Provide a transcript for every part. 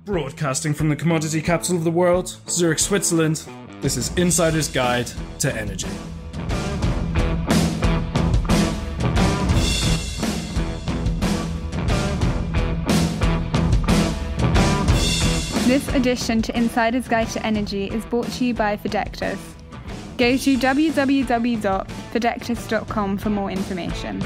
Broadcasting from the commodity capital of the world, Zurich, Switzerland, this is Insider's Guide to Energy. This edition to Insider's Guide to Energy is brought to you by Fidectis. Go to www.fidectis.com for more information.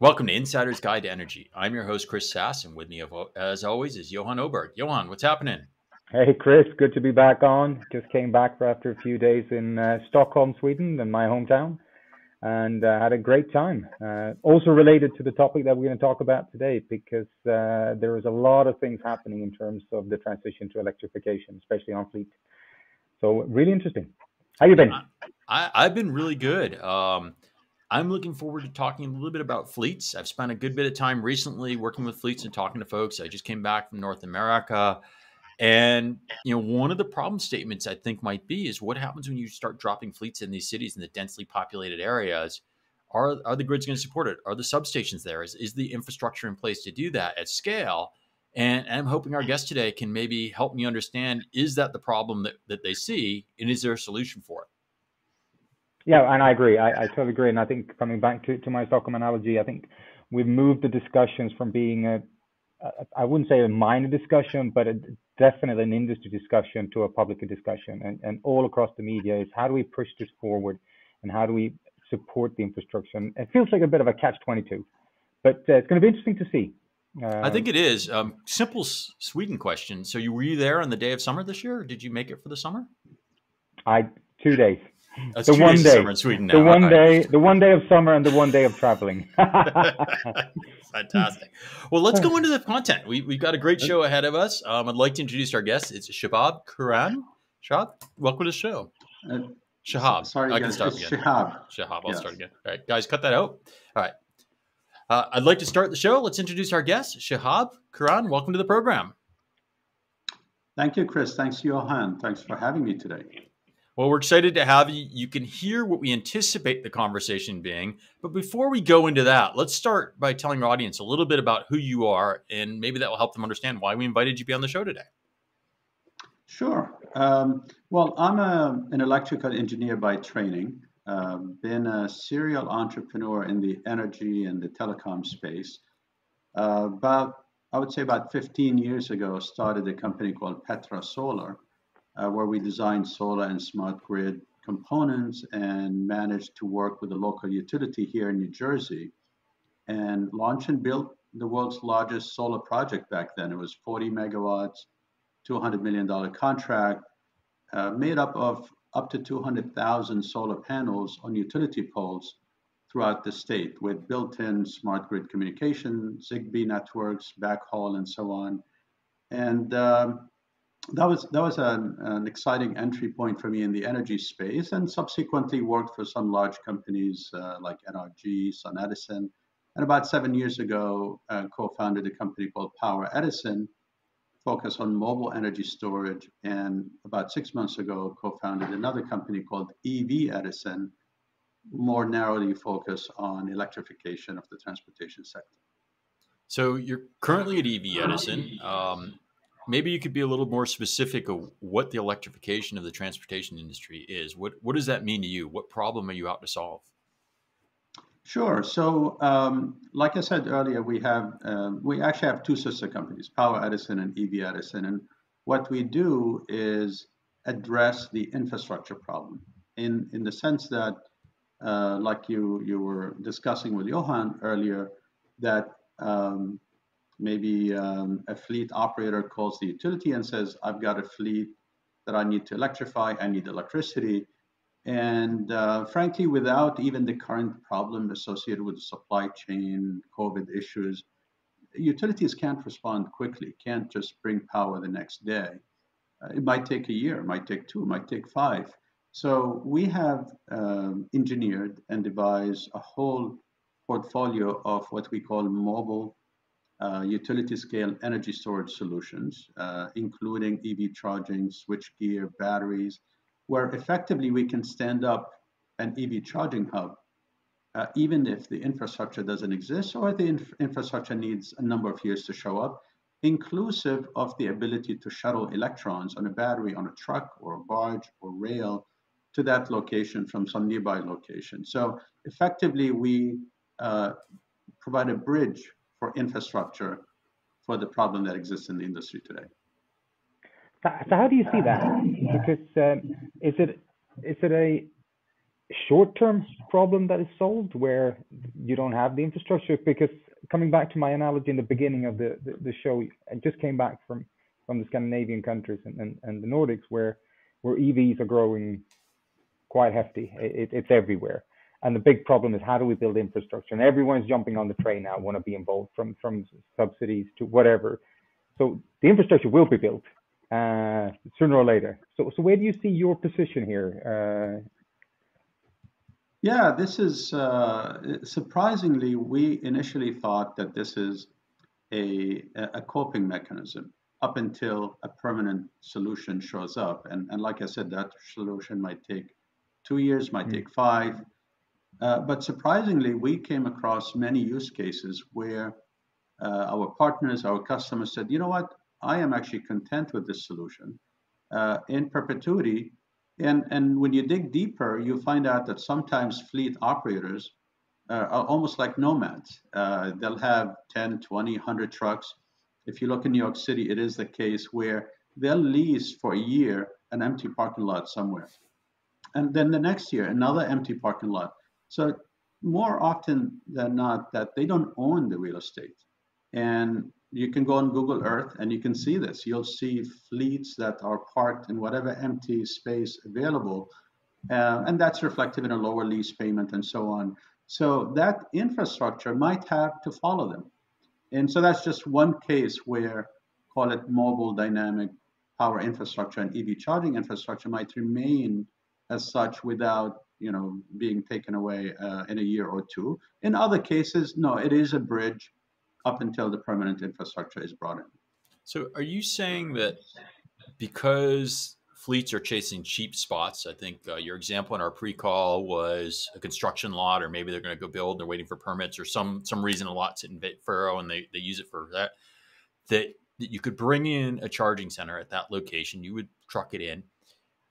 Welcome to Insider's Guide to Energy. I'm your host, Chris Sass, and with me, as always, is Johan Oberg. Johan, what's happening? Hey, Chris. Good to be back on. Just came back after a few days in Stockholm, Sweden, in my hometown, and had a great time. Also related to the topic that we're going to talk about today, because there is a lot of things happening in terms of the transition to electrification, especially on fleet. So really interesting. How you been? I've been really good. I'm looking forward to talking a little bit about fleets. I've spent a good bit of time recently working with fleets and talking to folks. I just came back from North America. And, one of the problem statements I think might be is what happens when you start dropping fleets in these cities in the densely populated areas? Are the grids going to support it? Are the substations there? Is the infrastructure in place to do that at scale? And I'm hoping our guest today can maybe help me understand, is that the problem that they see, and is there a solution for it? Yeah, and I agree. I totally agree. And I think coming back to my Stockholm analogy, I think we've moved the discussions from being I wouldn't say a minor discussion, but definitely an industry discussion to a public discussion. And all across the media is how do we push this forward and how do we support the infrastructure? And it feels like a bit of a catch-22, but it's going to be interesting to see. I think it is. Simple Sweden question. So were you there on the day of summer this year, or did you make it for the summer? 2 days. That's the 2 one days day, of summer in Sweden now. The one day of summer and the one day of traveling. Fantastic. Well, let's go into the content. We've got a great show ahead of us. I'd like to introduce our guest. It's Shibab Kuran. Shibab, welcome to the show. Shibab. Sorry, I can start again. Shibab. I'll start again. All right, guys, cut that out. All right. I'd like to start the show. Let's introduce our guest, Shibab Kuran. Welcome to the program. Thank you, Chris. Thanks, Johan. Thanks for having me today. Well, we're excited to have you. You can hear what we anticipate the conversation being. But before we go into that, let's start by telling our audience a little bit about who you are, and maybe that will help them understand why we invited you to be on the show today. Sure. Well, I'm an electrical engineer by training. Been a serial entrepreneur in the energy and the telecom space. I would say about 15 years ago, started a company called Petra Solar, where we designed solar and smart grid components and managed to work with a local utility here in New Jersey and launch and build the world's largest solar project back then. It was 40 megawatts, $200 million contract, made up of up to 200,000 solar panels on utility poles throughout the state with built-in smart grid communication, Zigbee networks, backhaul, and so on. And that was an exciting entry point for me in the energy space, and subsequently worked for some large companies like NRG, Sun Edison, and about 7 years ago co-founded a company called Edison, focused on mobile energy storage, and about 6 months ago co-founded another company called EV Edison, more narrowly focused on electrification of the transportation sector. So you're currently at EV Edison. Maybe you could be a little more specific of what the electrification of the transportation industry is. What does that mean to you? What problem are you out to solve? Sure. So, like I said earlier, we actually have two sister companies, Edison and EV Edison. And what we do is address the infrastructure problem in the sense that, like you were discussing with Johan earlier, that maybe a fleet operator calls the utility and says, I've got a fleet that I need to electrify, I need electricity. And frankly, without even the current problem associated with the supply chain, COVID issues, utilities can't respond quickly, can't just bring power the next day. It might take a year, it might take two, it might take five. So we have engineered and devised a whole portfolio of what we call mobile utility scale energy storage solutions, including EV charging, switchgear, batteries, where effectively we can stand up an EV charging hub, even if the infrastructure doesn't exist or the infrastructure needs a number of years to show up, inclusive of the ability to shuttle electrons on a battery on a truck or a barge or rail to that location from some nearby location. So effectively, we provide a bridge for infrastructure for the problem that exists in the industry today. So how do you see that? Because is it a short-term problem that is solved where you don't have the infrastructure? Because coming back to my analogy in the beginning of the show, I just came back from the Scandinavian countries and the Nordics where EVs are growing quite hefty. It's everywhere. And the big problem is how do we build infrastructure? And everyone's jumping on the train now, want to be involved from subsidies to whatever. So the infrastructure will be built sooner or later. So where do you see your position here? Yeah, this is surprisingly, we initially thought that this is a coping mechanism up until a permanent solution shows up. And like I said, that solution might take 2 years, might take 5. But surprisingly, we came across many use cases where our partners, our customers said, you know what, I am actually content with this solution in perpetuity. And when you dig deeper, you find out that sometimes fleet operators are almost like nomads. They'll have 10, 20, 100 trucks. If you look in New York City, it is the case where they'll lease for a year an empty parking lot somewhere. And then the next year, another empty parking lot. So more often than not, that they don't own the real estate. And you can go on Google Earth and you can see this. You'll see fleets that are parked in whatever empty space available. And that's reflected in a lower lease payment and so on. So that infrastructure might have to follow them. And so that's just one case where, call it mobile dynamic power infrastructure and EV charging infrastructure might remain as such without being taken away in a year or two. In other cases, no, it is a bridge up until the permanent infrastructure is brought in. So are you saying that because fleets are chasing cheap spots, I think your example in our pre-call was a construction lot, or maybe they're going to go build, they're waiting for permits, or some reason a lot's in Faro and they use it for that you could bring in a charging center at that location, you would truck it in.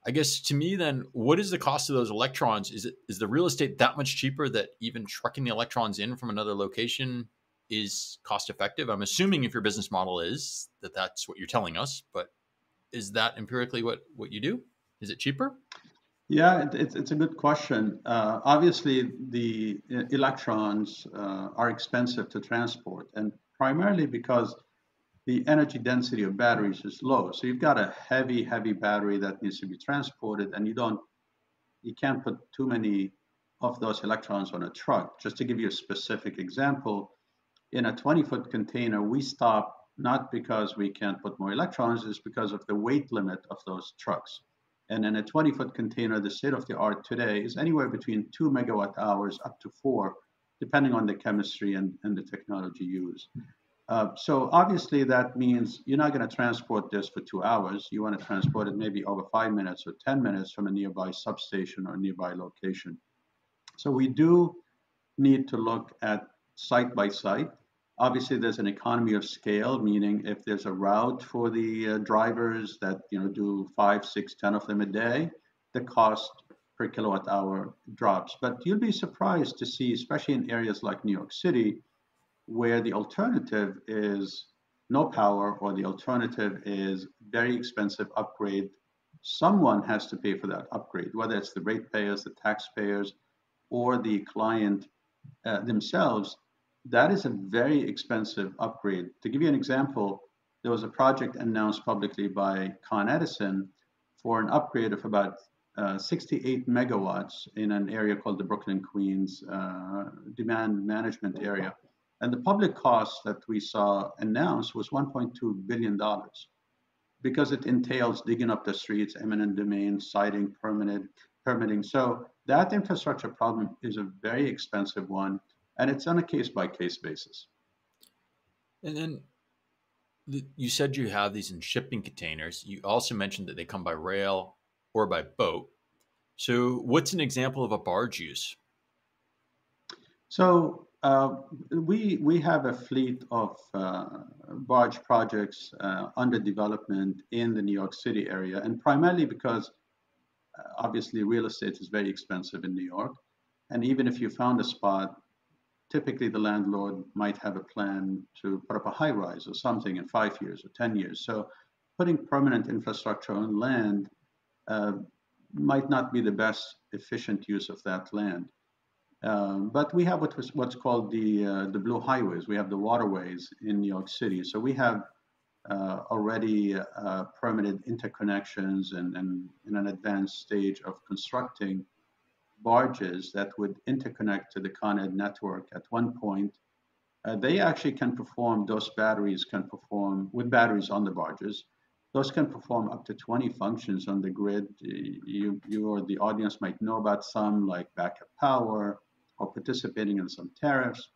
I guess to me then, what is the cost of those electrons? Is the real estate that much cheaper that even trucking the electrons in from another location is cost effective? I'm assuming if your business model is that's what you're telling us, but is that empirically what you do? Is it cheaper? Yeah, it's a good question. Obviously, the electrons are expensive to transport, and primarily because the energy density of batteries is low. So you've got a heavy battery that needs to be transported, and you can't put too many of those electrons on a truck. Just to give you a specific example, in a 20-foot container, we stop not because we can't put more electrons, it's because of the weight limit of those trucks. And in a 20-foot container, the state of the art today is anywhere between 2 megawatt hours up to 4, depending on the chemistry and the technology used. So obviously that means you're not going to transport this for 2 hours. You want to transport it maybe over 5 minutes or 10 minutes from a nearby substation or nearby location. So we do need to look at site by site. Obviously, there's an economy of scale, meaning if there's a route for the drivers that do 5, 6, 10 of them a day, the cost per kilowatt hour drops. But you'll be surprised to see, especially in areas like New York City, where the alternative is no power or the alternative is very expensive upgrade. Someone has to pay for that upgrade, whether it's the ratepayers, the taxpayers, or the client themselves. That is a very expensive upgrade. To give you an example, there was a project announced publicly by Edison for an upgrade of about 68 megawatts in an area called the Brooklyn, Queens demand management area. And the public cost that we saw announced was $1.2 billion because it entails digging up the streets, eminent domain, siting, permitted, permitting. So that infrastructure problem is a very expensive one, and it's on a case-by-case basis. And then you said you have these in shipping containers. You also mentioned that they come by rail or by boat. So what's an example of a barge use? So we have a fleet of barge projects under development in the New York City area, and primarily because obviously real estate is very expensive in New York. And even if you found a spot, typically the landlord might have a plan to put up a high rise or something in 5 years or 10 years. So putting permanent infrastructure on land might not be the best efficient use of that land. But we have what's called the blue highways. We have the waterways in New York City. So we have already permitted interconnections and in an advanced stage of constructing barges that would interconnect to the Con Ed network at one point. They actually can perform, those batteries can perform, with batteries on the barges, those can perform up to 20 functions on the grid. You or the audience might know about some, like backup power, or participating in some tariffs,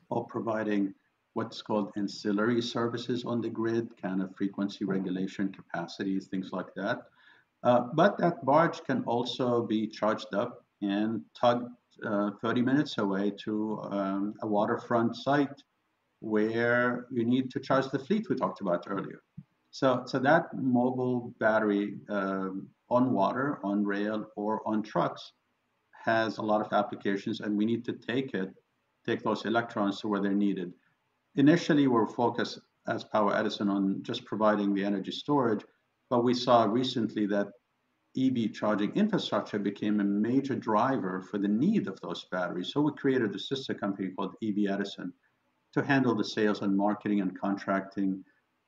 or providing what's called ancillary services on the grid, kind of frequency regulation, capacities, things like that. But that barge can also be charged up and tugged 30 minutes away to a waterfront site where you need to charge the fleet we talked about earlier. So that mobile battery on water, on rail, or on trucks has a lot of applications, and we need to take those electrons to where they're needed. Initially, we're focused as Power Edison on just providing the energy storage, but we saw recently that EV charging infrastructure became a major driver for the need of those batteries. So we created a sister company called EV Edison to handle the sales and marketing and contracting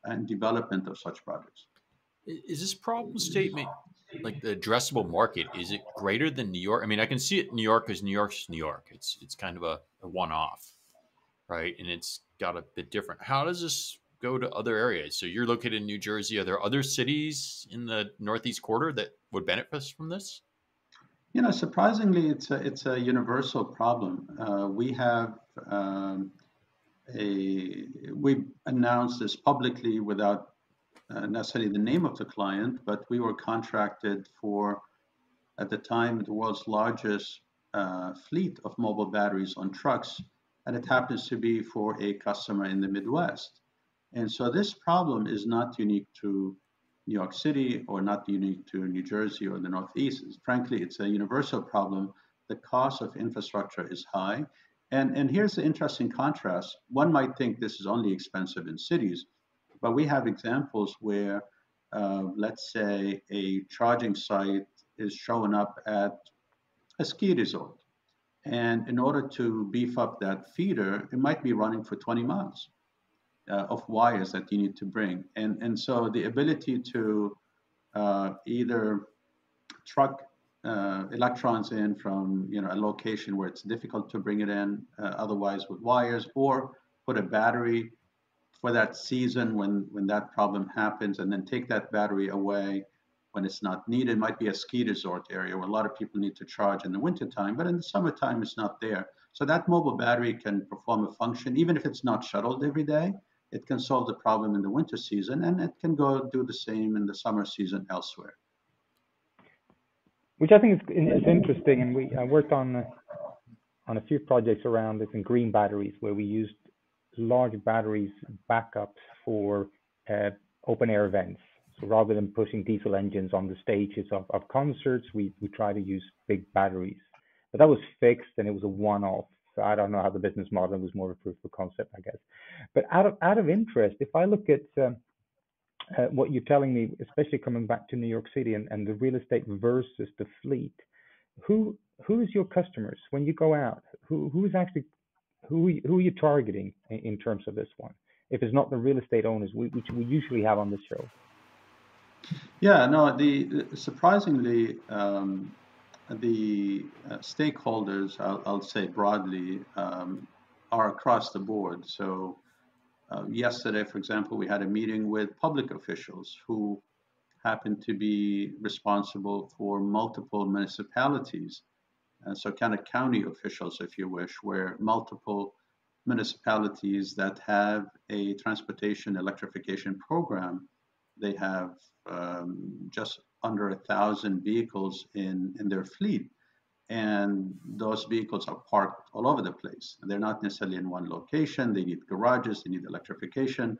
and development of such projects. Is this problem statement, like the addressable market, is it greater than New York? I mean, I can see it in New York because New York's New York. It's kind of a one-off, right? And it's got a bit different. How does this go to other areas? So you're located in New Jersey. Are there other cities in the Northeast quarter that would benefit from this? You know, surprisingly, it's a universal problem. We have we announced this publicly without necessarily the name of the client, but we were contracted for, at the time, the world's largest fleet of mobile batteries on trucks, and it happens to be for a customer in the Midwest. And so this problem is not unique to New York City or not unique to New Jersey or the Northeast. Frankly, it's a universal problem. The cost of infrastructure is high. And here's the interesting contrast. One might think this is only expensive in cities, but we have examples where, let's say, a charging site is showing up at a ski resort. And in order to beef up that feeder, it might be running for 20 miles of wires that you need to bring. And so the ability to either truck electrons in from a location where it's difficult to bring it in otherwise with wires, or put a battery for that season when that problem happens, and then take that battery away when it's not needed. It might be a ski resort area where a lot of people need to charge in the wintertime, but in the summertime it's not there. So that mobile battery can perform a function, even if it's not shuttled every day. It can solve the problem in the winter season, and it can go do the same in the summer season elsewhere. Which I think is interesting, and I worked on a few projects around this in green batteries, where we used large batteries backups for open air events. So rather than pushing diesel engines on the stages of concerts, we try to use big batteries. But that was fixed, and it was a one-off. So I don't know how the business model was, more of a proof of concept, I guess. But out of interest, if I look at what you're telling me, especially coming back to New York City and the real estate versus the fleet, who is your customers when you go out? Who are you targeting in terms of this one? If it's not the real estate owners, which we usually have on this show. Yeah, no. Surprisingly, the stakeholders, I'll say broadly, are across the board. So yesterday, for example, we had a meeting with public officials who happen to be responsible for multiple municipalities. So kind of county officials, if you wish, where multiple municipalities that have a transportation electrification program, they have just under 1,000 vehicles in their fleet. And those vehicles are parked all over the place. They're not necessarily in one location. They need garages, they need electrification.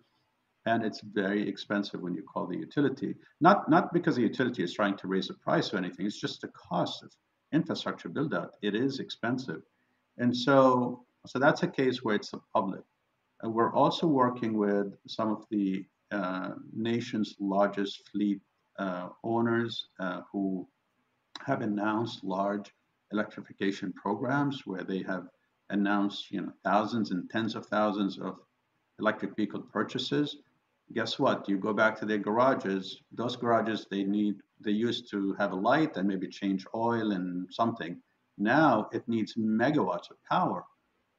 And it's very expensive when you call the utility. Not because the utility is trying to raise the price or anything, it's just the cost of infrastructure build out. It is expensive. And so that's a case where it's the public. And we're also working with some of the nation's largest fleet owners who have announced large electrification programs where they have announced, thousands and tens of thousands of electric vehicle purchases. Guess what? You go back to their garages. Those garages they used to have a light and maybe change oil and something. Now it needs megawatts of power.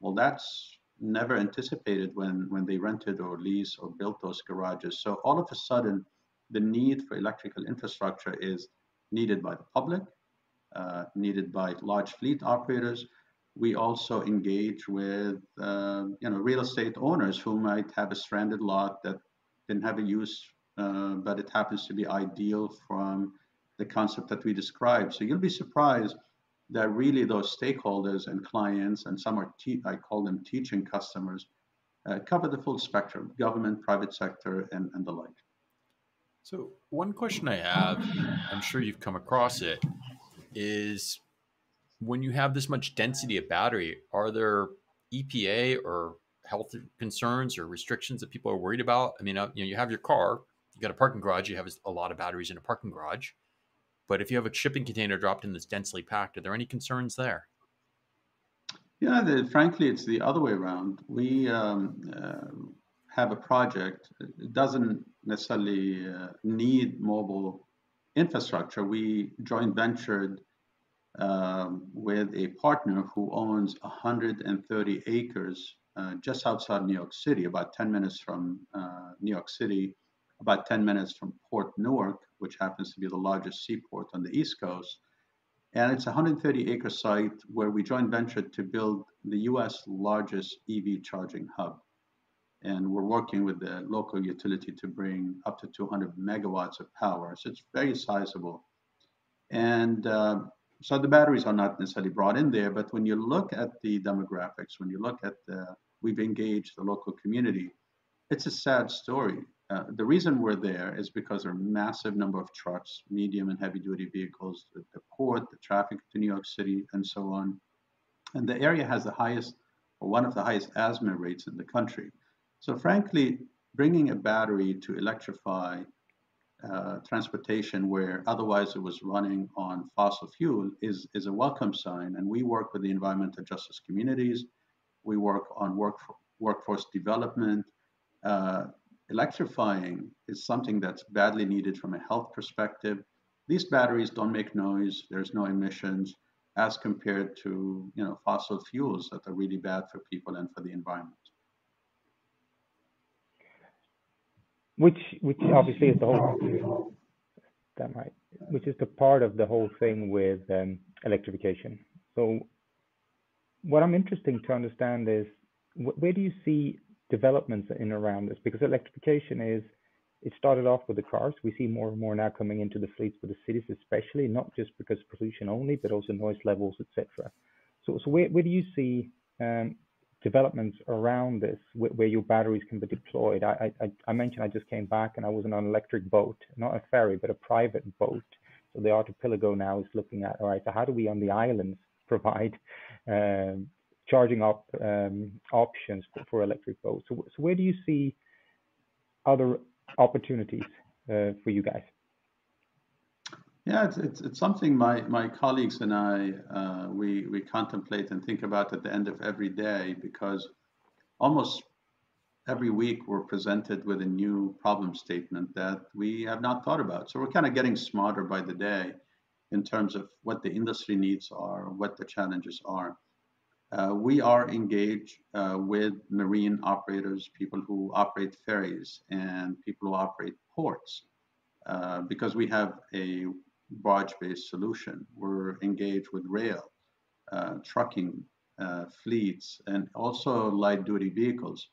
Well, that's never anticipated when they rented or leased or built those garages. So all of a sudden, the need for electrical infrastructure is needed by the public, needed by large fleet operators. We also engage with real estate owners who might have a stranded lot that didn't have a use, but it happens to be ideal from the concept that we described. So you'll be surprised that really those stakeholders and clients, and some are, I call them teaching customers, cover the full spectrum, government, private sector, and the like. So one question I have, I'm sure you've come across it, is when you have this much density of battery, are there EPA or health concerns or restrictions that people are worried about? I mean, you have your car, you got a parking garage, you have a lot of batteries in a parking garage. But if you have a shipping container dropped in that's densely packed, are there any concerns there? Yeah, frankly, it's the other way around. We have a project. It doesn't necessarily need mobile infrastructure. We joint ventured with a partner who owns 130 acres just outside New York City, about 10 minutes from New York City, about 10 minutes from Port Newark, which happens to be the largest seaport on the East Coast. And it's a 130-acre site where we joint ventured to build the U.S. largest EV charging hub. And we're working with the local utility to bring up to 200 megawatts of power. So it's very sizable. And so the batteries are not necessarily brought in there, but when you look at the demographics, when you look at we've engaged the local community, it's a sad story. The reason we're there is because there are a massive number of trucks, medium and heavy duty vehicles, the port, the traffic to New York City, and so on. And the area has the highest, or one of the highest asthma rates in the country. So frankly, bringing a battery to electrify transportation where otherwise it was running on fossil fuel is a welcome sign. And we work with the environmental justice communities. We work on workforce development. Electrifying is something that's badly needed from a health perspective. These batteries don't make noise. There's no emissions as compared to fossil fuels that are really bad for people and for the environment. Which obviously is the whole, that right, which is the part of the whole thing with electrification. So what I'm interested to understand is where do you see developments in around this? Because electrification it started off with the cars. We see more and more now coming into the fleets for the cities, especially, not just because pollution only, but also noise levels, etc. So where do you see developments around this where your batteries can be deployed? I mentioned I just came back and I was on an electric boat, not a ferry, but a private boat. So the archipelago now is looking at, all right, so how do we on the islands provide charging up options for electric boats? So where do you see other opportunities for you guys? Yeah, it's something my colleagues and I we contemplate and think about at the end of every day, because almost every week we're presented with a new problem statement that we have not thought about. So we're kind of getting smarter by the day in terms of what the industry needs are, what the challenges are. We are engaged with marine operators, people who operate ferries, and people who operate ports. because we have a barge-based solution. We're engaged with rail, trucking, fleets, and also light-duty vehicles.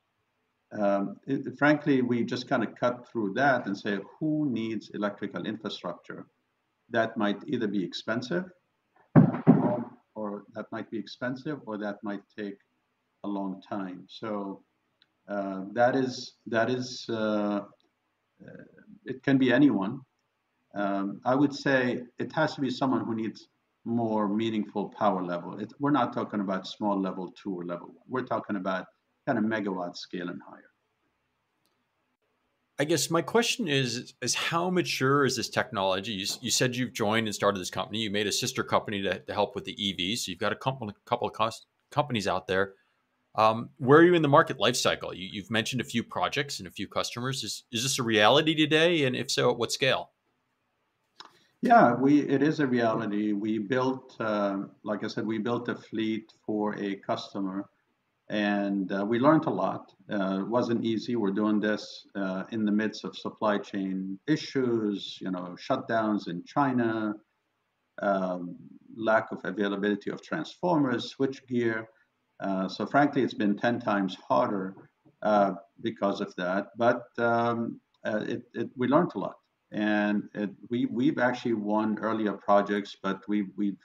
Frankly, we just kind of cut through that and say, who needs electrical infrastructure? That might either be expensive, or that might be expensive, or that might take a long time. So that is it can be anyone. I would say it has to be someone who needs more meaningful power level. We're not talking about small level 2 or level 1. We're talking about kind of megawatt scale and higher. I guess my question is how mature is this technology? You said you've joined and started this company. You made a sister company to help with the EVs. So you've got a couple of companies out there. Where are you in the market life cycle? You've mentioned a few projects and a few customers. Is this a reality today? And if so, at what scale? Yeah, it is a reality. We built, like I said, we built a fleet for a customer, and we learned a lot. It wasn't easy. We're doing this in the midst of supply chain issues, shutdowns in China, lack of availability of transformers, switchgear. So frankly, it's been 10 times harder because of that. But we learned a lot. And we've actually won earlier projects, but we've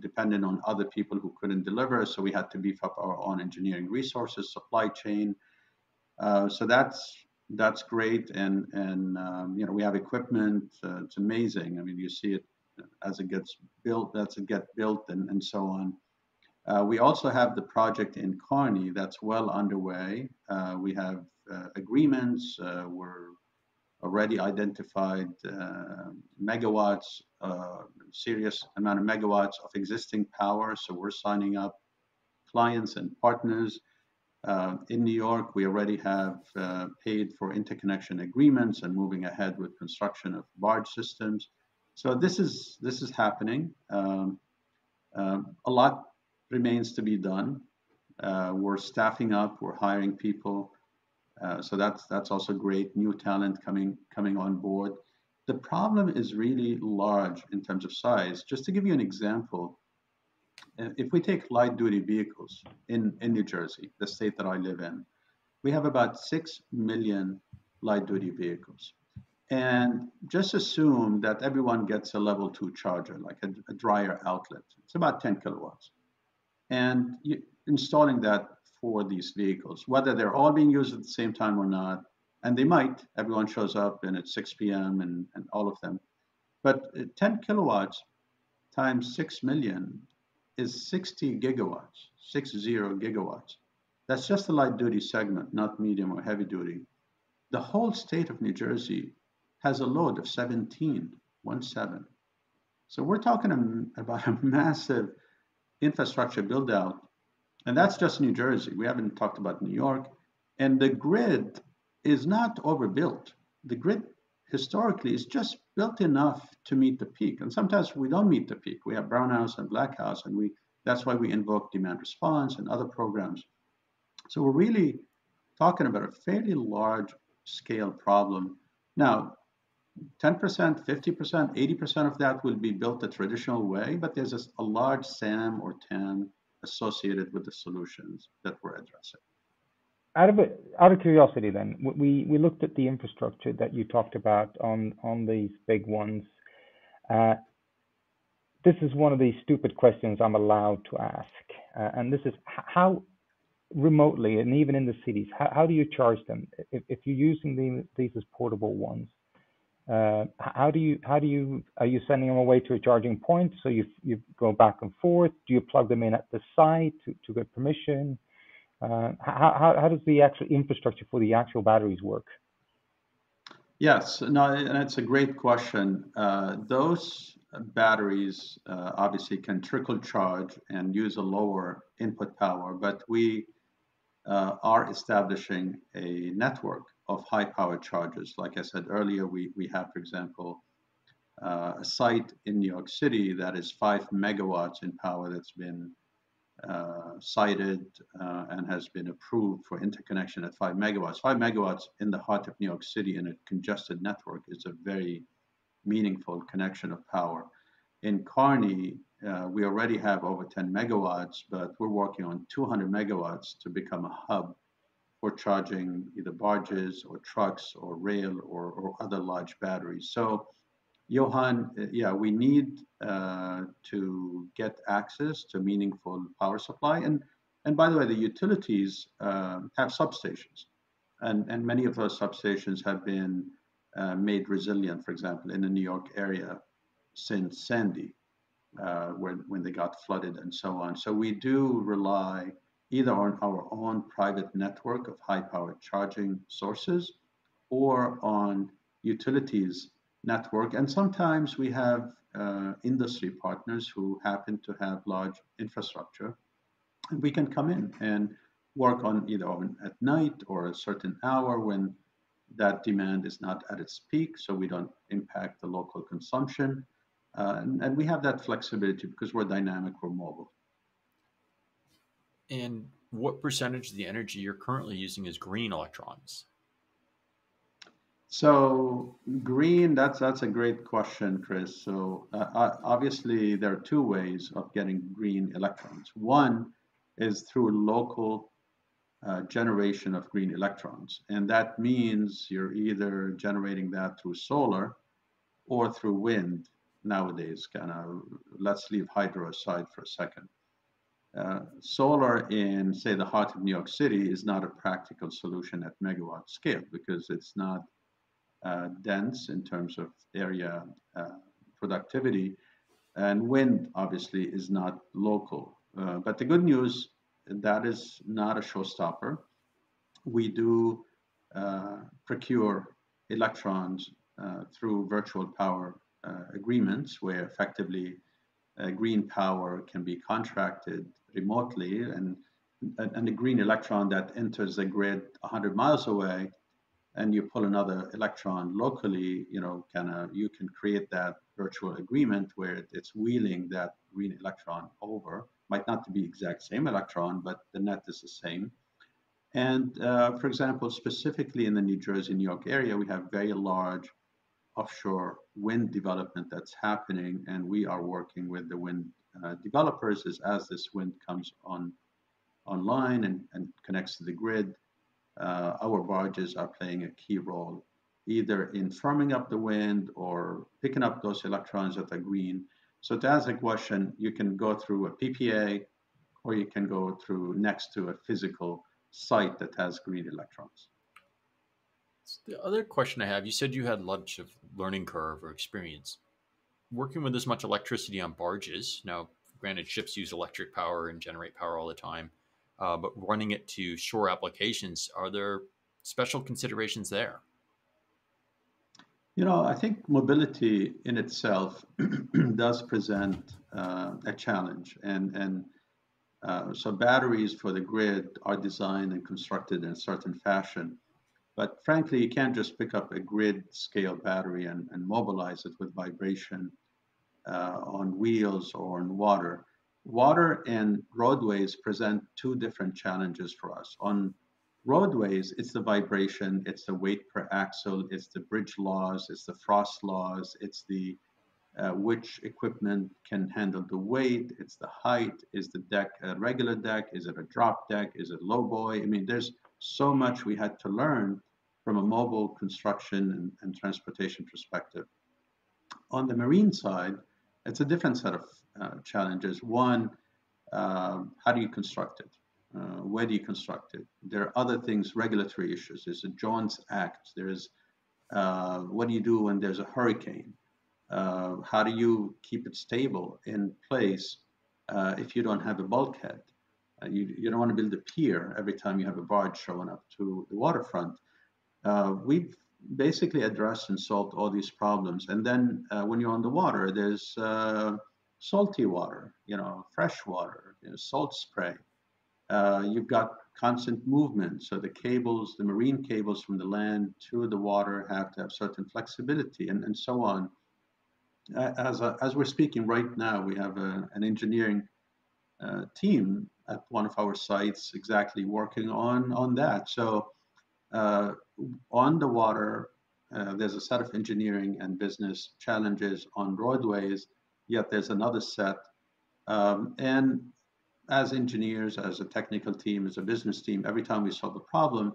depended on other people who couldn't deliver, so we had to beef up our own engineering resources, supply chain. So that's great, and we have equipment. It's amazing. I mean, you see it as it gets built, and so on. We also have the project in Kearney that's well underway. We have agreements. We're already identified megawatts, serious amount of megawatts of existing power. So we're signing up clients and partners. In New York, we already have paid for interconnection agreements and moving ahead with construction of barge systems. So this is happening. A lot remains to be done. We're staffing up. We're hiring people. So that's also great. New talent coming on board. The problem is really large in terms of size. Just to give you an example, if we take light duty vehicles in New Jersey, the state that I live in, we have about 6 million light duty vehicles. And just assume that everyone gets a level 2 charger, like a dryer outlet. It's about 10 kilowatts. And installing that for these vehicles, whether they're all being used at the same time or not, and they might, everyone shows up and it's 6 p.m. and all of them. But 10 kilowatts times 6 million is 60 gigawatts, 60 gigawatts. That's just the light duty segment, not medium or heavy duty. The whole state of New Jersey has a load of 17. So we're talking about a massive infrastructure build out. And that's just New Jersey. We haven't talked about New York. And the grid is not overbuilt. The grid historically is just built enough to meet the peak. And sometimes we don't meet the peak. We have brownhouse and blackhouse, and that's why we invoke demand response and other programs. So we're really talking about a fairly large scale problem. Now, 10%, 50%, 80% of that will be built the traditional way, but there's a large SAM or TAM associated with the solutions that we're addressing. Out of curiosity, then, we looked at the infrastructure that you talked about on these big ones. This is one of these stupid questions I'm allowed to ask, and this is how remotely and even in the cities, how do you charge them if you're using these as portable ones? Are you sending them away to a charging point so you go back and forth? Do you plug them in at the site to get permission? How does the actual infrastructure for the actual batteries work? Yes, no, and it's a great question. Those batteries obviously can trickle charge and use a lower input power, but we are establishing a network of high power chargers. Like I said earlier, we have, for example, a site in New York City that is 5 megawatts in power that's been cited and has been approved for interconnection at 5 megawatts. 5 megawatts in the heart of New York City in a congested network is a very meaningful connection of power. In Kearney, we already have over 10 megawatts, but we're working on 200 megawatts to become a hub for charging either barges or trucks or rail or other large batteries. So, Johan, yeah, we need to get access to meaningful power supply. And by the way, the utilities have substations, and many of those substations have been made resilient, for example, in the New York area since Sandy, when they got flooded and so on. So we do rely either on our own private network of high-powered charging sources or on utilities network. And sometimes we have industry partners who happen to have large infrastructure. And we can come in and work on either at night or a certain hour when that demand is not at its peak, so we don't impact the local consumption. And we have that flexibility because we're dynamic, we're mobile. And what percentage of the energy you're currently using is green electrons? So green, that's a great question, Chris. So obviously there are two ways of getting green electrons. One is through local generation of green electrons. And that means you're either generating that through solar or through wind nowadays. Let's leave hydro aside for a second. Solar in, say, the heart of New York City is not a practical solution at megawatt scale because it's not dense in terms of area productivity. And wind, obviously, is not local. But the good news, that is not a showstopper. We do procure electrons through virtual power agreements where effectively green power can be contracted remotely, and a green electron that enters the grid 100 miles away and you pull another electron locally, you can create that virtual agreement where it's wheeling that green electron over. Might not be exact same electron, but the net is the same. And for example, specifically in the New Jersey, New York area, we have very large offshore wind development that's happening, and we are working with the wind developers as this wind comes online and connects to the grid. Our barges are playing a key role, either in firming up the wind or picking up those electrons that are green. So to answer the question, you can go through a PPA, or you can go through next to a physical site that has green electrons. The other question I have, you said you had much of learning curve or experience working with this much electricity on barges. Now, granted, ships use electric power and generate power all the time, but running it to shore applications, are there special considerations there? I think mobility in itself does present a challenge. And so batteries for the grid are designed and constructed in a certain fashion. But frankly, you can't just pick up a grid scale battery and mobilize it with vibration on wheels or on water. Water and roadways present two different challenges for us. On roadways, it's the vibration, it's the weight per axle, it's the bridge laws, it's the frost laws, it's the which equipment can handle the weight, it's the height, is the deck a regular deck, is it a drop deck, is it low buoy? I mean, there's so much we had to learn from a mobile construction and transportation perspective. On the marine side, it's a different set of challenges. One, how do you construct it? Where do you construct it? There are other things, regulatory issues. There's a Jones Act. There's what do you do when there's a hurricane? How do you keep it stable in place if you don't have a bulkhead? You don't want to build a pier every time you have a barge showing up to the waterfront. We've basically addressed and solved all these problems. And then when you're on the water, there's salty water, fresh water, salt spray. You've got constant movement. So the cables, the marine cables from the land to the water have to have certain flexibility and so on. As we're speaking right now, we have an engineering team at one of our sites exactly working on that. So on the water, there's a set of engineering and business challenges on roadways, yet there's another set. And as engineers, as a technical team, as a business team, every time we solve a problem,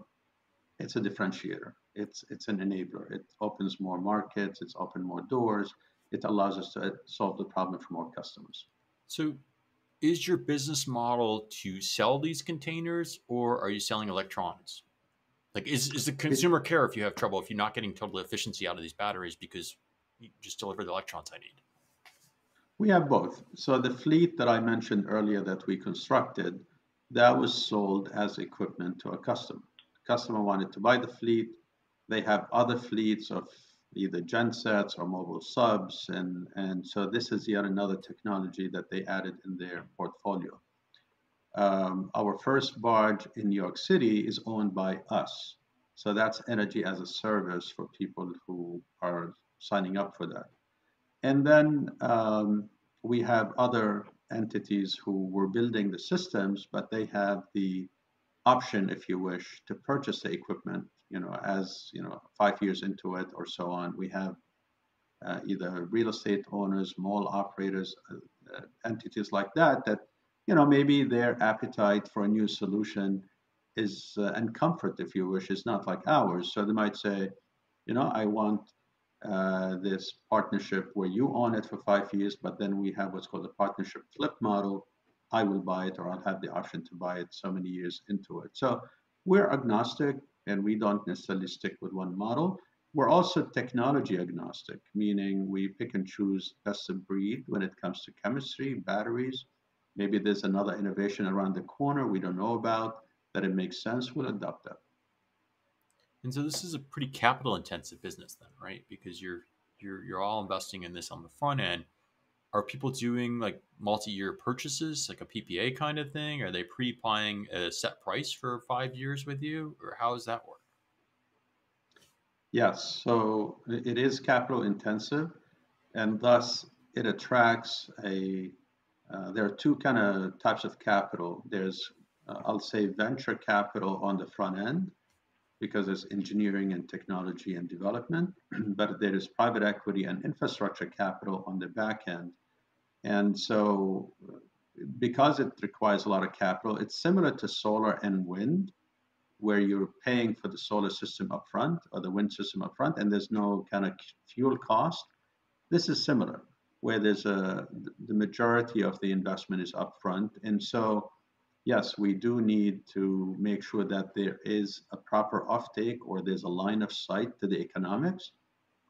it's a differentiator. It's an enabler. It opens more markets. It's opened more doors. It allows us to solve the problem for more customers. So is your business model to sell these containers, or are you selling electronics? Like, is the consumer care if you have trouble, if you're not getting total efficiency out of these batteries because you just deliver the electrons I need? We have both. So the fleet that I mentioned earlier that we constructed, that was sold as equipment to a customer. The customer wanted to buy the fleet. They have other fleets of either gensets or mobile subs. And so this is yet another technology that they added in their portfolio. Our first barge in New York City is owned by us. So that's energy as a service for people who are signing up for that. And then we have other entities who were building the systems, but they have the option, if you wish, to purchase the equipment, as 5 years into it or so on. We have either real estate owners, mall operators, entities like that, maybe their appetite for a new solution is, and comfort, if you wish, is not like ours. So they might say, I want this partnership where you own it for 5 years, but then we have what's called a partnership flip model. I will buy it, or I'll have the option to buy it so many years into it. So we're agnostic, and we don't necessarily stick with one model. We're also technology agnostic, meaning we pick and choose best of breed when it comes to chemistry, batteries. Maybe there's another innovation around the corner we don't know about that it makes sense, we'll adopt that. And so this is a pretty capital intensive business then, right? Because you're all investing in this on the front end. Are people doing like multi-year purchases, like a PPA kind of thing? Are they pre-buying a set price for 5 years with you, or how does that work? Yes, so it is capital intensive, and thus it attracts there are two kind of types of capital. There's, I'll say, venture capital on the front end, because there's engineering and technology and development, but there is private equity and infrastructure capital on the back end. And so because it requires a lot of capital, it's similar to solar and wind, where you're paying for the solar system upfront or the wind system upfront, and there's no kind of fuel cost. This is similar, where there's the majority of the investment is upfront. And so yes, we do need to make sure that there is a proper offtake, or there's a line of sight to the economics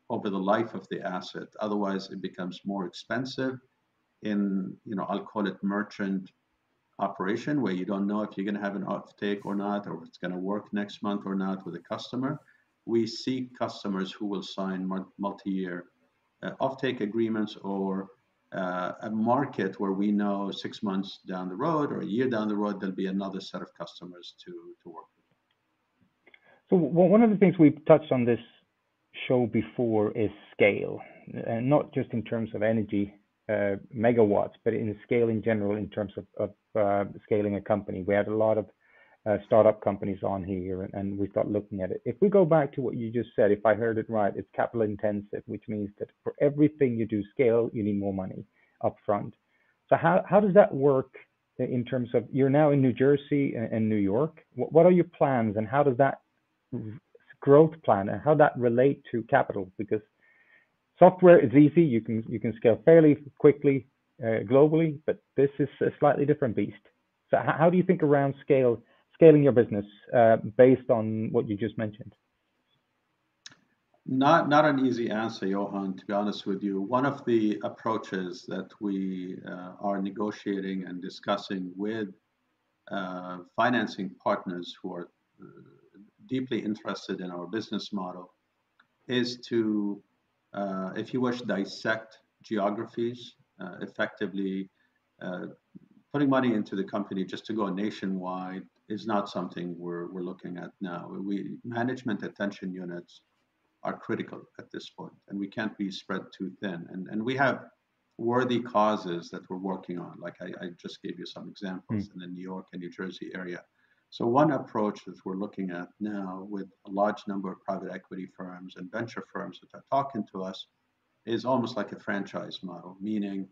over the life of the asset. Otherwise, it becomes more expensive in, I'll call it merchant operation, where you don't know if you're going to have an offtake or not, or if it's going to work next month or not with a customer. We seek customers who will sign multi-year offtake agreements, or a market where we know 6 months down the road or a year down the road, there'll be another set of customers to work with. So one of the things we've touched on this show before is scale, and not just in terms of energy megawatts, but in scale in general, in terms of scaling a company. We had a lot of startup companies on here, and we start looking at it. If we go back to what you just said, if I heard it right, it's capital intensive, which means that for everything you do scale, you need more money upfront. So how does that work in terms of, you're now in New Jersey and New York? What are your plans, and how does that growth plan, and how that relate to capital? Because software is easy, you can scale fairly quickly globally, but this is a slightly different beast. So how do you think around scaling your business based on what you just mentioned? Not an easy answer, Johan, to be honest with you. One of the approaches that we are negotiating and discussing with financing partners who are deeply interested in our business model is to, if you wish, dissect geographies, effectively putting money into the company just to go nationwide is not something we're looking at now. Management attention units are critical at this point, and we can't be spread too thin. And we have worthy causes that we're working on. Like I just gave you some examples in the New York and New Jersey area. So one approach that we're looking at now with a large number of private equity firms and venture firms that are talking to us is almost like a franchise model, meaning,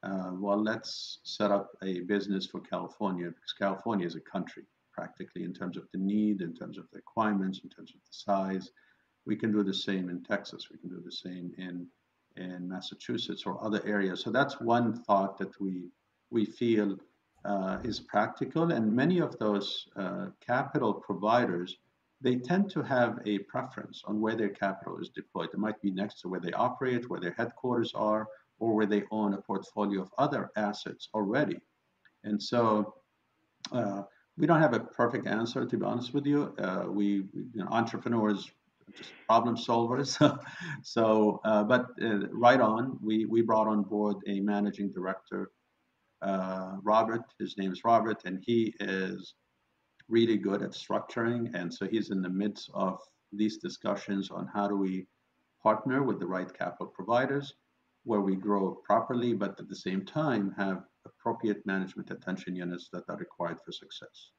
well, let's set up a business for California because California is a country practically in terms of the need, in terms of the requirements, in terms of the size. We can do the same in Texas. We can do the same in Massachusetts or other areas. So that's one thought that we feel is practical. And many of those capital providers, they tend to have a preference on where their capital is deployed. It might be next to where they operate, where their headquarters are, or where they own a portfolio of other assets already. And so we don't have a perfect answer, to be honest with you. Entrepreneurs, just problem solvers. But right on, we brought on board a managing director, Robert. His name is Robert, and he is really good at structuring. And so he's in the midst of these discussions on how do we partner with the right capital providers, where we grow properly, but at the same time have appropriate management attention units that are required for success.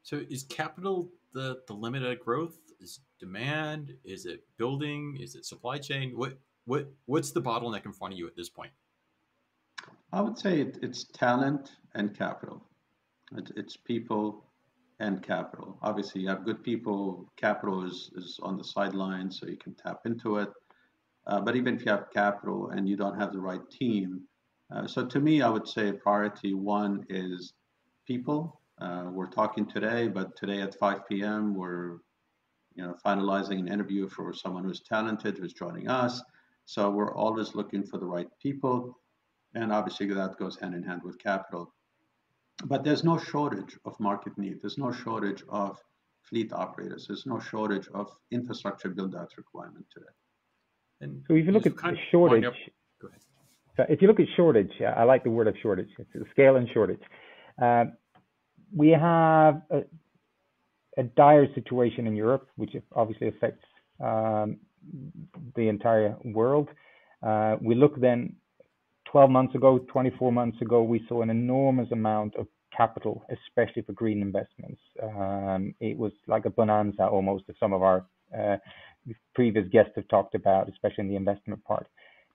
So is capital the limit of growth? Is demand? Is it building? Is it supply chain? What's the bottleneck in front of you at this point? I would say it's talent and capital. It's people and capital. Obviously, you have good people. Capital is on the sidelines, so you can tap into it. But even if you have capital and you don't have the right team, so to me, I would say priority one is people. We're talking today, but today at 5 p.m. we're finalizing an interview for someone who's talented, who's joining us. So we're always looking for the right people, and obviously that goes hand in hand with capital. But there's no shortage of market need. There's no shortage of fleet operators. There's no shortage of infrastructure build-out requirement today. And so if you look at the shortage, if you look at shortage, I like the word of shortage. It's the scale and shortage. We have a dire situation in Europe, which obviously affects the entire world. We look then 12 months ago, 24 months ago, we saw an enormous amount of capital, especially for green investments. It was like a bonanza almost, as some of our previous guests have talked about, especially in the investment part.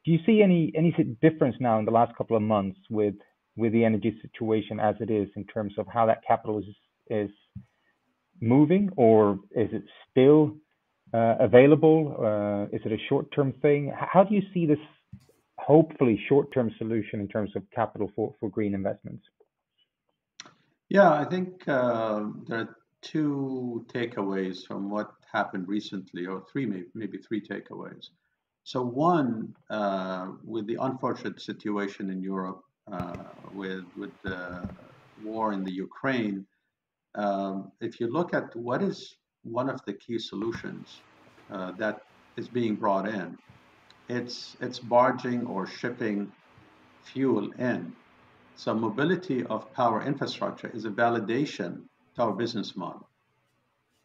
Do you see any difference now in the last couple of months with the energy situation as it is, in terms of how that capital is moving, or is it still available? Is it a short-term thing? How do you see this hopefully short-term solution in terms of capital for green investments? Yeah, I think there are two takeaways from what happened recently, or maybe three takeaways. So one, with the unfortunate situation in Europe, with the war in the Ukraine, if you look at what is one of the key solutions that is being brought in, it's barging or shipping fuel in. So mobility of power infrastructure is a validation to our business model.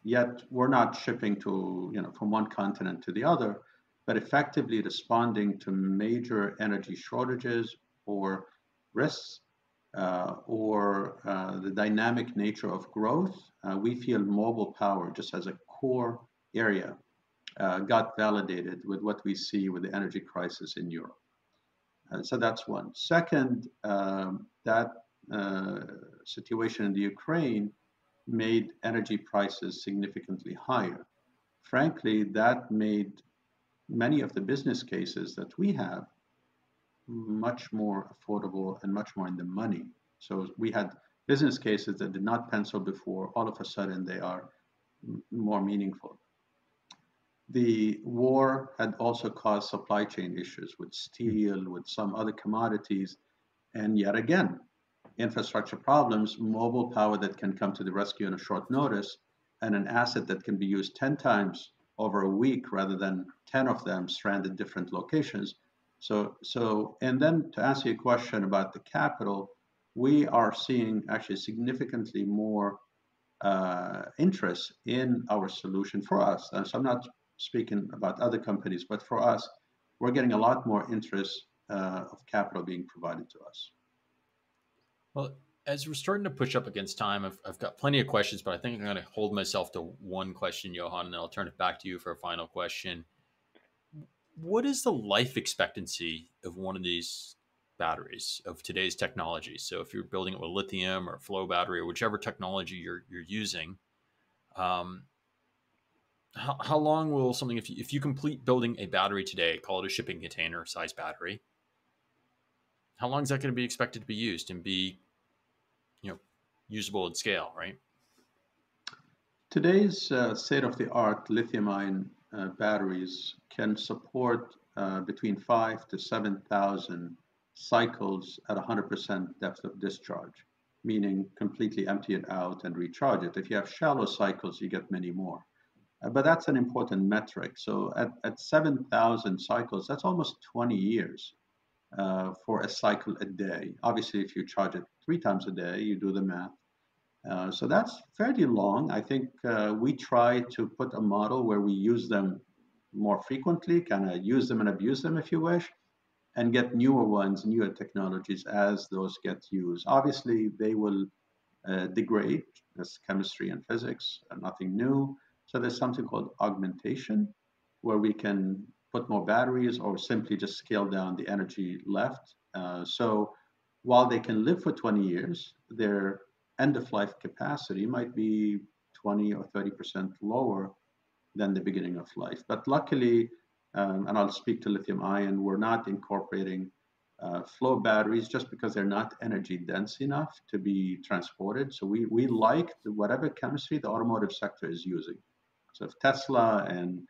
Yet we're not shipping from one continent to the other, but effectively responding to major energy shortages or risks or the dynamic nature of growth. We feel mobile power, just as a core area, got validated with what we see with the energy crisis in Europe. So that's one. Second, that situation in the Ukraine made energy prices significantly higher. Frankly, that made many of the business cases that we have much more affordable and much more in the money. So we had business cases that did not pencil before. All of a sudden, they are more meaningful. The war had also caused supply chain issues with steel, with some other commodities, and yet again, infrastructure problems, mobile power that can come to the rescue in a short notice, and an asset that can be used 10 times over a week rather than 10 of them stranded different locations. So, and then to answer your question about the capital, we are seeing actually significantly more interest in our solution for us. And so I'm not speaking about other companies, but for us, we're getting a lot more interest of capital being provided to us. Well, As we're starting to push up against time, I've got plenty of questions, but I think I'm going to hold myself to one question, Johan, and then I'll turn it back to you for a final question. What is the life expectancy of one of these batteries of today's technology? So if you're building it with lithium or flow battery or whichever technology you're using, how long will something, if you complete building a battery today, call it a shipping container size battery, how long is that going to be expected to be used and be, usable at scale, right? Today's state-of-the-art lithium-ion batteries can support between 5 to 7,000 cycles at 100% depth of discharge, meaning completely empty it out and recharge it. If you have shallow cycles, you get many more. But that's an important metric. So at 7,000 cycles, that's almost 20 years for a cycle a day. Obviously, if you charge it 3 times a day, you do the math. So that's fairly long. I think we try to put a model where we use them more frequently, kind of use them and abuse them if you wish, and get newer ones, newer technologies as those get used. Obviously, they will degrade. That's chemistry and physics, nothing new. So there's something called augmentation, where we can put more batteries or simply just scale down the energy left. So while they can live for 20 years, their end-of-life capacity might be 20 or 30% lower than the beginning of life. But luckily, and I'll speak to lithium ion, we're not incorporating flow batteries just because they're not energy dense enough to be transported. So we like whatever chemistry the automotive sector is using. So if Tesla and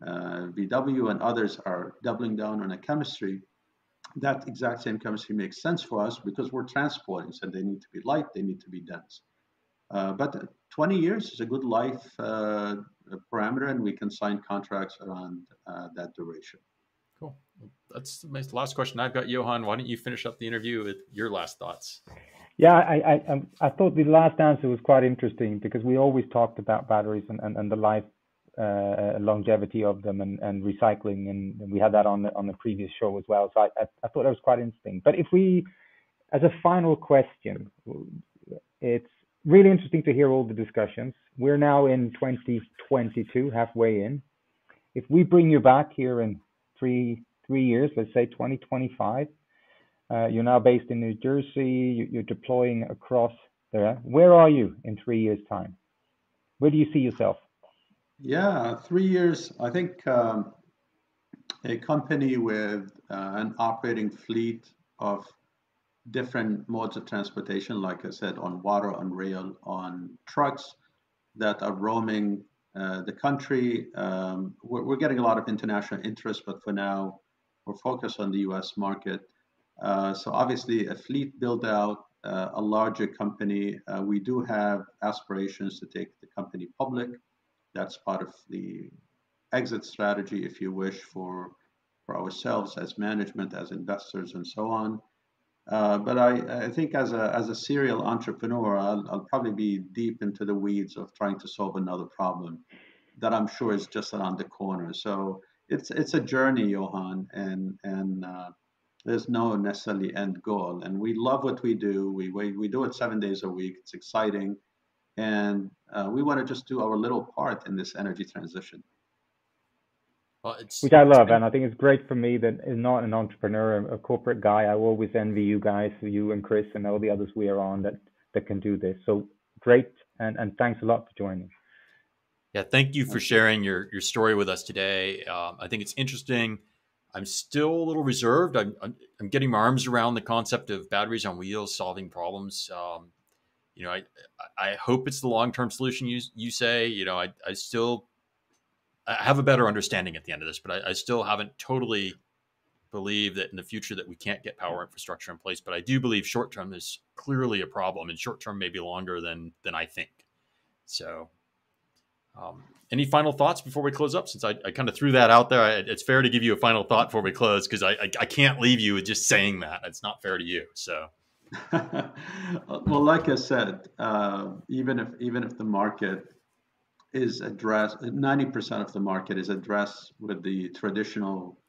VW and others are doubling down on a chemistry, that exact same chemistry makes sense for us because we're transporting. So they need to be light, they need to be dense. But 20 years is a good life parameter, and we can sign contracts around that duration. Cool. That's the last question I've got. Johan, why don't you finish up the interview with your last thoughts? Yeah, I thought the last answer was quite interesting because we always talked about batteries and the life longevity of them and recycling, and we had that on the previous show as well. So I thought that was quite interesting. But if we, as a final question, it's really interesting to hear all the discussions. We're now in 2022, halfway in. If we bring you back here in three years, let's say 2025, you're now based in New Jersey, you're deploying across there. Where are you in 3 years' time? Where do you see yourself? Yeah, 3 years. I think a company with an operating fleet of different modes of transportation, like I said, on water, on rail, on trucks that are roaming the country. We're getting a lot of international interest, but for now, we're focused on the US market. So obviously a fleet build out, a larger company. We do have aspirations to take the company public. That's part of the exit strategy, if you wish, for ourselves as management, as investors, and so on. But I think as a serial entrepreneur, I'll probably be deep into the weeds of trying to solve another problem that I'm sure is just around the corner. So it's a journey, Johan, and there's no necessarily end goal. And we love what we do. We do it 7 days a week. It's exciting. And we want to just do our little part in this energy transition. Well, which I love, and I think it's great for me that is not an entrepreneur, a corporate guy. I always envy you guys, you and Chris and all the others we are on that can do this. So great, and thanks a lot for joining. Yeah, thank you for sharing your story with us today. I think it's interesting. I'm still a little reserved. I'm getting my arms around the concept of batteries on wheels solving problems. I hope it's the long-term solution you say. I have a better understanding at the end of this, but I still haven't totally believed that in the future that we can't get power infrastructure in place. But I do believe short-term is clearly a problem, and short-term may be longer than I think. So any final thoughts before we close up? Since I kind of threw that out there, it's fair to give you a final thought before we close, because I can't leave you with just saying that. It's not fair to you. So. Well, like I said, even if the market is addressed, 90% of the market is addressed with the traditional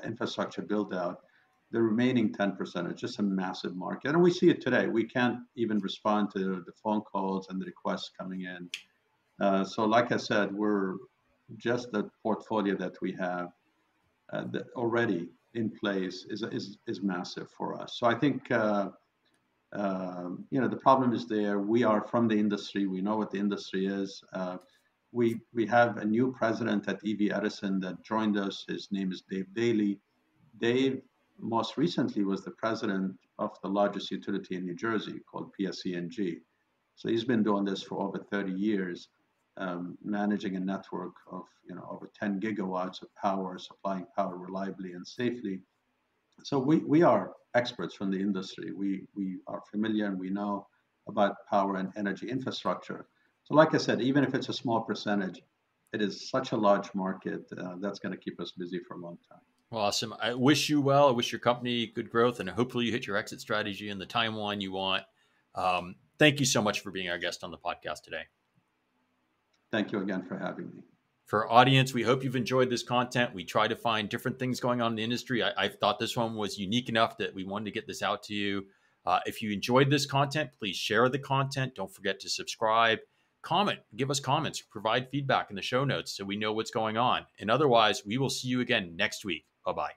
infrastructure build out. The remaining 10% is just a massive market. And we see it today. We can't even respond to the phone calls and the requests coming in. So like I said, we're just the portfolio that we have that already in place is massive for us. So I think, the problem is there. We are from the industry. We know what the industry is. We have a new president at EV Edison that joined us. His name is Dave Daly. Dave most recently was the president of the largest utility in New Jersey called PSE&G. So he's been doing this for over 30 years, managing a network of over 10 gigawatts of power, supplying power reliably and safely. So we are experts from the industry. We are familiar and we know about power and energy infrastructure. So like I said, even if it's a small percentage, it is such a large market that's going to keep us busy for a long time. Awesome. I wish you well. I wish your company good growth, and hopefully you hit your exit strategy in the timeline you want. Thank you so much for being our guest on the podcast today. Thank you again for having me. For our audience, we hope you've enjoyed this content. We try to find different things going on in the industry. I thought this one was unique enough that we wanted to get this out to you. If you enjoyed this content, please share the content. Don't forget to subscribe. Comment, give us comments, provide feedback in the show notes so we know what's going on. And otherwise, we will see you again next week. Bye-bye.